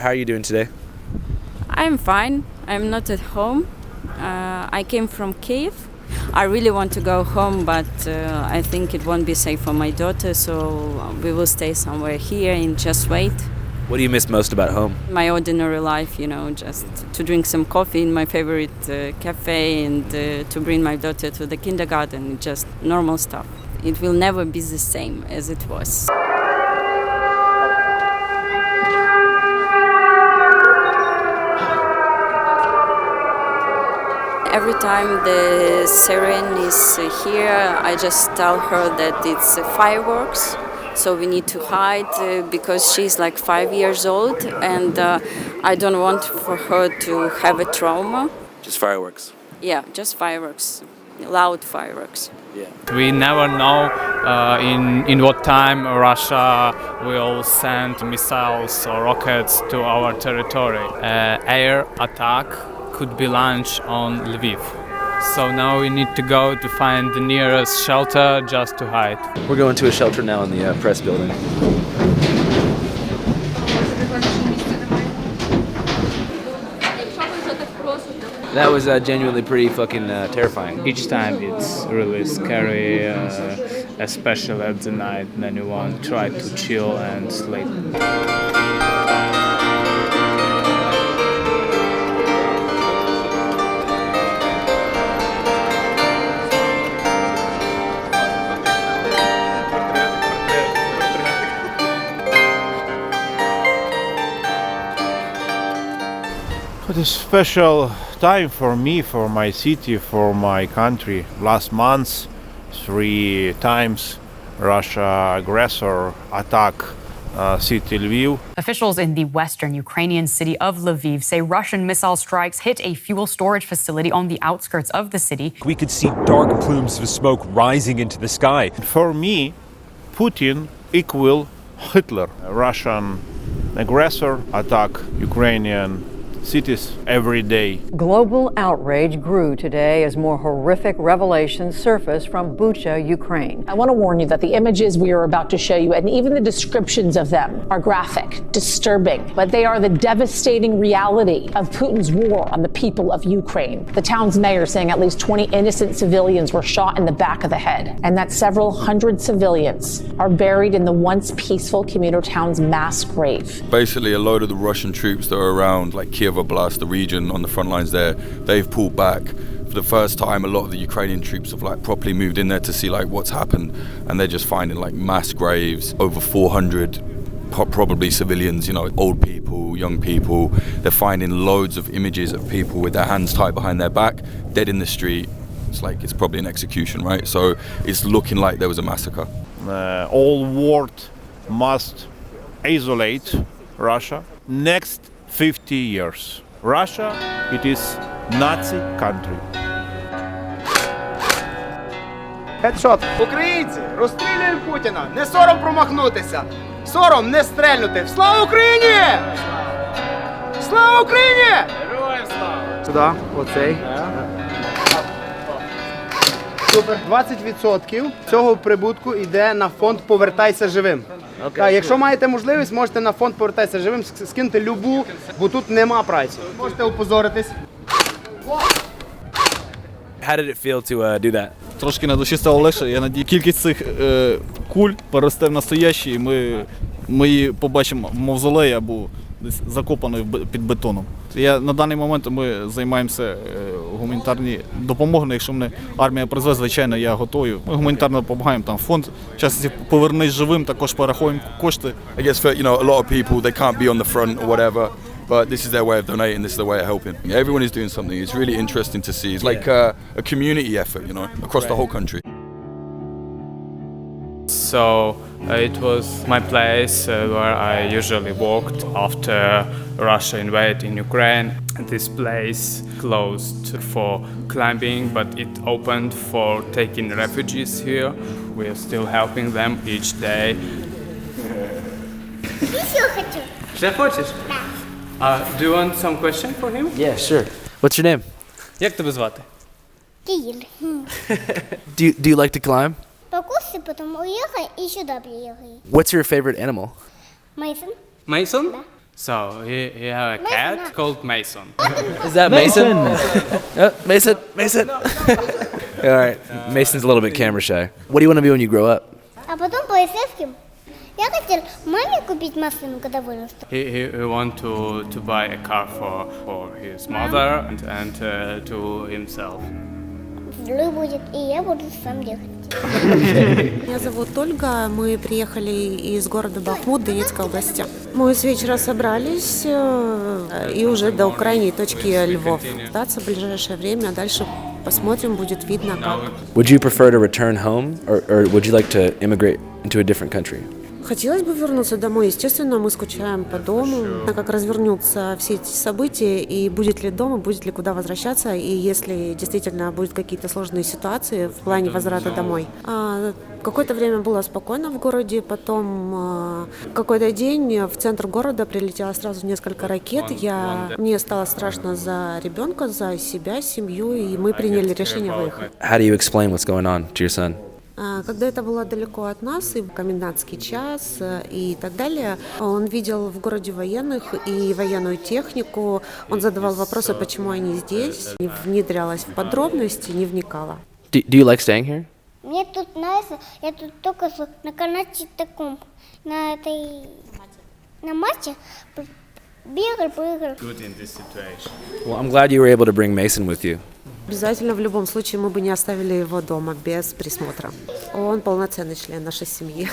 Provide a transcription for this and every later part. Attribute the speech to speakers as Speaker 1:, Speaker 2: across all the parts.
Speaker 1: How are you doing today?
Speaker 2: I'm fine. I'm not at home. I came from Kiev. I really want to go home, but I think it won't be safe for my daughter, so we will stay somewhere here and just wait.
Speaker 1: What do you miss most about home?
Speaker 2: My ordinary life, just to drink some coffee in my favorite cafe and to bring my daughter to the kindergarten, just normal stuff. It will never be the same as it was. Every time the siren is here, I just tell her that it's fireworks, so we need to hide because she's like 5 years old, and I don't want for her to have a trauma.
Speaker 1: Just fireworks.
Speaker 2: Yeah, just fireworks, loud fireworks.
Speaker 1: Yeah.
Speaker 3: We never know in what time Russia will send missiles or rockets to our territory. Air attack could be launched on Lviv. So now we need to go to find the nearest shelter just to hide.
Speaker 1: We're going to a shelter now in the press building. That was genuinely pretty fucking terrifying.
Speaker 3: Each time it's really scary, especially at the night, then you want to try to chill and sleep.
Speaker 4: It is a special time for me, for my city, for my country. Last month, 3 times Russia aggressor attack city Lviv.
Speaker 5: Officials in the western Ukrainian city of Lviv say Russian missile strikes hit a fuel storage facility on the outskirts of the city.
Speaker 6: We could see dark plumes of smoke rising into the sky.
Speaker 4: For me, Putin equal Hitler. Russian aggressor attack Ukrainian cities every day.
Speaker 7: Global outrage grew today as more horrific revelations surfaced from Bucha, Ukraine.
Speaker 8: I want to warn you that the images we are about to show you, and even the descriptions of them, are graphic, disturbing, but they are the devastating reality of Putin's war on the people of Ukraine. The town's mayor saying at least 20 innocent civilians were shot in the back of the head, and that several hundred civilians are buried in the once peaceful commuter town's mass grave.
Speaker 9: Basically, a load of the Russian troops that are around, like Kiev, Oblast, the region on the front lines there, they've pulled back. For the first time, a lot of the Ukrainian troops have properly moved in there to see what's happened, and they're just finding mass graves, over 400 probably civilians, old people, young people. They're finding loads of images of people with their hands tied behind their back, dead in the street. It's probably an execution, right? So it's looking like there was a massacre.
Speaker 4: All world must isolate Russia. Next 50 years. Russia, it is Nazi country.
Speaker 10: Хедшот. Українці, розстрілюємо Путіна. Не сором промахнутися. Сором не стрельнути. Слава Україні! Слава Україні! Героям слава! Сюди, оцей. Супер. 20% цього прибутку йде на фонд «Повертайся живим». Так, якщо маєте можливість, можете на фонд «Повертайся живим» скинути любу, бо тут нема праці. Можете опозоритись.
Speaker 1: How did it feel to do that?
Speaker 11: Трошки на душі стало легше. Я надію, кількість цих куль переросте в настоящі, і ми її побачимо в мавзолеї або десь закопаною під бетоном. На даний момент ми займаємося гуманітарною допомогою. Якщо мене армія призве, звичайно, я готовий. Ми гуманітарно допомагаємо. Там фонд часів «Повернись живим», також перераховуємо кошти.
Speaker 9: I guess for a lot of people, they can't be on the front or whatever, but this is their way of donating, this is their way of helping. Everyone is doing something. It's really interesting to see. It's like a community effort, across the whole country.
Speaker 3: So it was my place where I usually walked after Russia invaded in Ukraine. This place closed for climbing, but it opened for taking refugees here. We are still helping them each day. Ще хочеш? Do you want some question for him?
Speaker 1: Yeah, sure. What's your name?
Speaker 3: Як тебе звати?
Speaker 12: Київ.
Speaker 1: Do you like to climb?
Speaker 12: Покуси, потом уехай и сюда приехай.
Speaker 1: What's your favorite animal?
Speaker 12: Мейсон.
Speaker 3: Mason?
Speaker 12: Да.
Speaker 3: So he have a cat called Mason.
Speaker 1: Is that Mason? Mason? Mason? All right. Mason's a little bit camera shy. What do you want to be when you grow up?
Speaker 12: А потом полицейским. Я хотел маме купить машину, когда вырасту.
Speaker 3: He want to buy a car for his mother and to himself.
Speaker 12: Взрыв будет, и я буду сам ехать.
Speaker 13: Меня зовут Ольга, мы приехали из города Бахмут Донецкой области. Мы с вечера собрались и уже до крайней точки Львов. Остаться в ближайшее время, а дальше посмотрим, будет видно как.
Speaker 1: Would you prefer to return home or would you like to immigrate into a different country?
Speaker 13: Хотелось бы вернуться домой. Естественно, мы скучаем по дому. Как развернутся все эти события, и будет ли дома, будет ли куда возвращаться, и если действительно будут какие-то сложные ситуации в плане возврата домой. Какое-то время было спокойно в городе, потом какой-то день в центр города прилетело сразу несколько ракет. Мне стало страшно за ребенка, за себя, семью, и мы приняли решение выехать.
Speaker 1: How do you explain what's going on to your son?
Speaker 13: Когда это было далеко от нас, и комендантский час, и так далее, он видел в городе военных и военную технику. Он задавал вопросы, почему они здесь, не внедрялась в подробности, не вникала.
Speaker 1: Do you like staying here?
Speaker 12: Мне тут нравится, я тут только на канате таком, на мате бегал, прыгал.
Speaker 1: Well, I'm glad you were able to bring Mason with you.
Speaker 13: Обязательно в любом случае мы бы не оставили его дома без присмотра. Он полноценный член нашей семьи.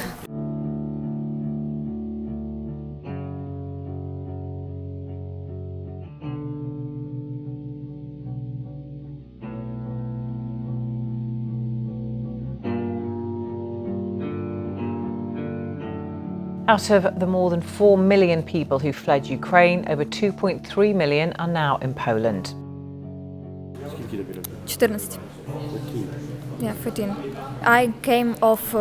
Speaker 7: Out of the more than 4 million people who fled Ukraine, over 2.3 million are now in Poland.
Speaker 14: 14. Yeah, 14. I came off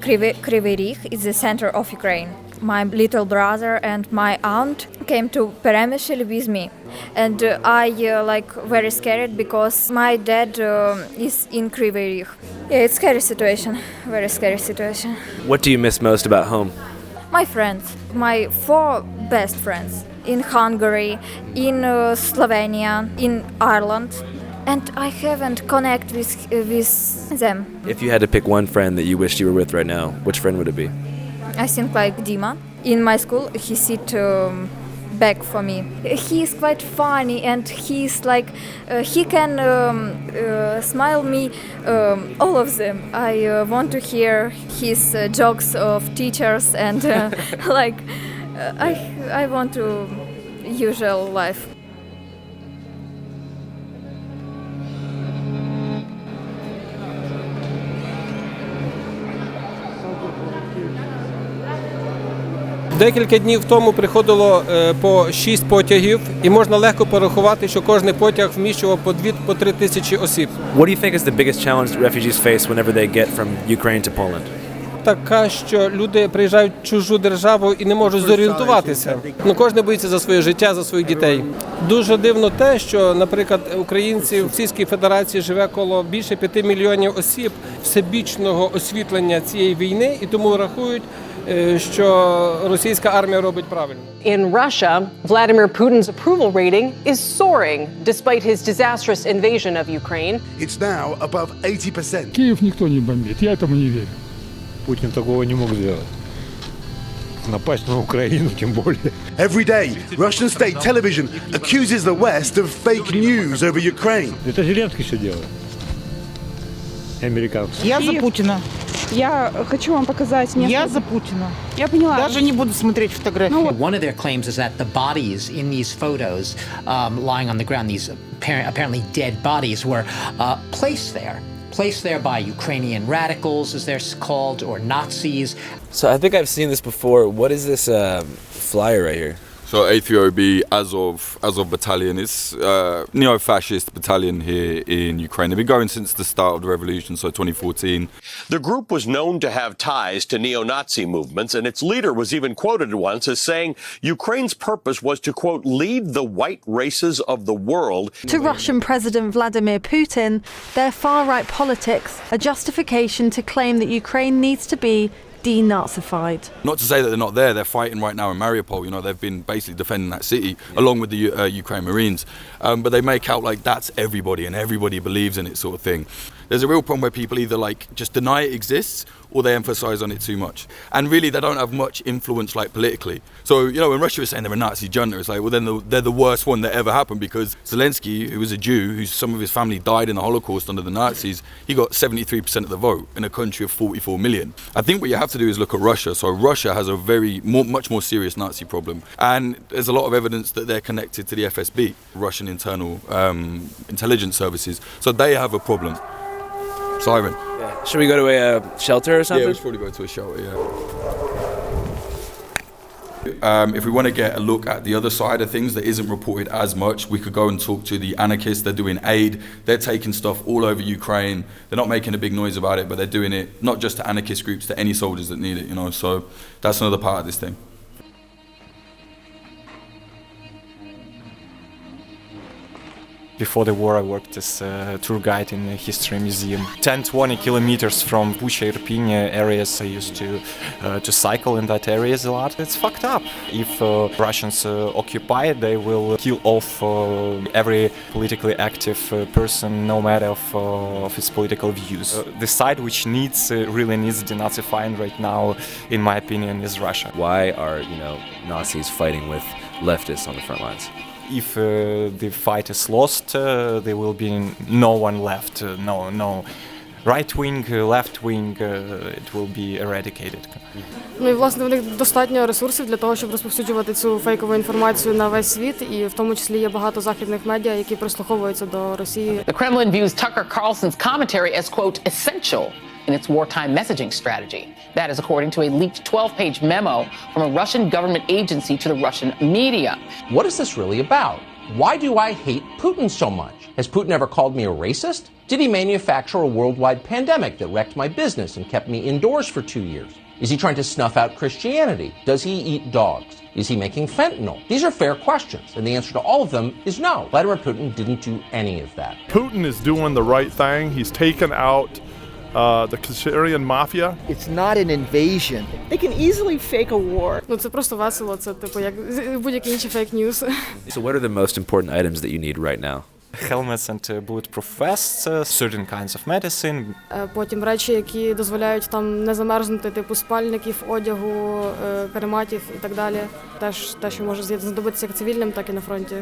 Speaker 14: Kryvyi Rih, it's the center of Ukraine. My little brother and my aunt came to Peremyshel with me, and I very scared because my dad is in Kryvyi Rih. Yeah, it's scary situation, very scary situation.
Speaker 1: What do you miss most about home?
Speaker 14: My friends, my 4 best friends in Hungary, in Slovenia, in Ireland, and I haven't connected with them.
Speaker 1: If you had to pick one friend that you wished you were with right now, which friend would it be?
Speaker 14: I think like Dima. In my school, he sit back for me. He is quite funny, and he's like he can smile me all of them. I want to hear his jokes of teachers and I want to usual life.
Speaker 15: Декілька днів тому приходило по 6 потягів, і можна легко порахувати, що кожний потяг вміщував по 3 тисячі осіб.
Speaker 1: What do you think is the biggest challenge that refugees face whenever they get from Ukraine to Poland?
Speaker 15: Така, що люди приїжджають в чужу державу і не можуть зорієнтуватися. Кожен боїться за своє життя, за своїх дітей. Дуже дивно те, що, наприклад, українці в Російській Федерації живе коло більше 5 мільйонів осіб всебічного освітлення цієї війни, і тому рахують, що російська армія робить правильно.
Speaker 7: In Russia, Vladimir Putin's approval rating is soaring despite his disastrous invasion of Ukraine.
Speaker 16: It's now above 80%.
Speaker 17: Киев никто не бомбит, я этому не верю.
Speaker 18: Путин такого не мог сделать. Напасть на Украину тем более.
Speaker 16: Every day, Russian state television accuses the West of fake news over Ukraine.
Speaker 18: Это Зеленский все делает. И американцы.
Speaker 19: Я за Путина. Я хочу вам показать несколько. Я за Путина. Я поняла. Даже не буду смотреть фотографии.
Speaker 20: One of their claims is that the bodies in these photos lying on the ground, these apparently dead bodies, were placed there by Ukrainian radicals, as they're called, or Nazis.
Speaker 1: So I think I've seen this before. What is this flyer right here?
Speaker 9: So AFOB Azov Battalion is neo-fascist battalion here in Ukraine. They've been going since the start of the revolution, so 2014.
Speaker 21: The group was known to have ties to neo-Nazi movements, and its leader was even quoted once as saying Ukraine's purpose was to, quote, lead the white races of the world.
Speaker 22: To Russian President Vladimir Putin, their far-right politics a justification to claim that Ukraine needs to be denazified.
Speaker 9: Not to say that they're not there, they're fighting right now in Mariupol, you know, they've been basically defending that city along with the Ukraine Marines. But they make out like that's everybody and everybody believes in it sort of thing. There's a real problem where people either like just deny it exists or they emphasize on it too much. And really they don't have much influence like politically. So, you know, when Russia was saying they're a Nazi junta, it's like, well then they're the worst one that ever happened, because Zelensky, who was a Jew, some of his family died in the Holocaust under the Nazis, he got 73% of the vote in a country of 44 million. I think what you have to do is look at Russia. So Russia has a much more serious Nazi problem. And there's a lot of evidence that they're connected to the FSB, Russian internal intelligence services. So they have a problem. Siren.
Speaker 1: Yeah. Should we go to a shelter or something?
Speaker 9: Yeah, we should probably go to a shelter, yeah. If we want to get a look at the other side of things that isn't reported as much, we could go and talk to the anarchists. They're doing aid. They're taking stuff all over Ukraine. They're not making a big noise about it, but they're doing it not just to anarchist groups, to any soldiers that need it, you know. So that's another part of this thing.
Speaker 2: Before the war, I worked as a tour guide in a history museum. 10-20 kilometers from Bucha, Irpin areas, I used to cycle in that areas a lot. It's fucked up. If Russians occupy it, they will kill off every politically active person, no matter of his political views. The side which really needs denazifying right now, in my opinion, is Russia.
Speaker 5: Why are, Nazis fighting with leftists on the front lines?
Speaker 2: If the fight is lost, there will be no one left. No right wing, left wing, it will be eradicated.
Speaker 23: Ну і власне в них достатньо ресурсів для того, щоб розповсюджувати цю фейкову інформацію на весь світ, і в тому числі є багато західних медіа, які прислуховуються до Росії.
Speaker 24: The Kremlin views Tucker Carlson's commentary as quote essential in its wartime messaging strategy. That is according to a leaked 12-page memo from a Russian government agency to the Russian media.
Speaker 25: What is this really about? Why do I hate Putin so much? Has Putin ever called me a racist? Did he manufacture a worldwide pandemic that wrecked my business and kept me indoors for 2 years? Is he trying to snuff out Christianity? Does he eat dogs? Is he making fentanyl? These are fair questions, and the answer to all of them is no. Vladimir Putin didn't do any of that.
Speaker 26: Putin is doing the right thing. He's taken out the Syrian mafia.
Speaker 27: It's not an invasion. They can easily fake a war.
Speaker 23: Ну це просто весело, це типу як будь-які інші фейк-ньюс.
Speaker 5: So what are the most important items that you need right now?
Speaker 2: Helmets and bulletproof vests, certain kinds of medicine.
Speaker 23: Потім речі, які дозволяють там не замерзнути, типу спальників, одягу, карематів і так далі. Теж те, що може знадобитися як цивільним, так і на фронті.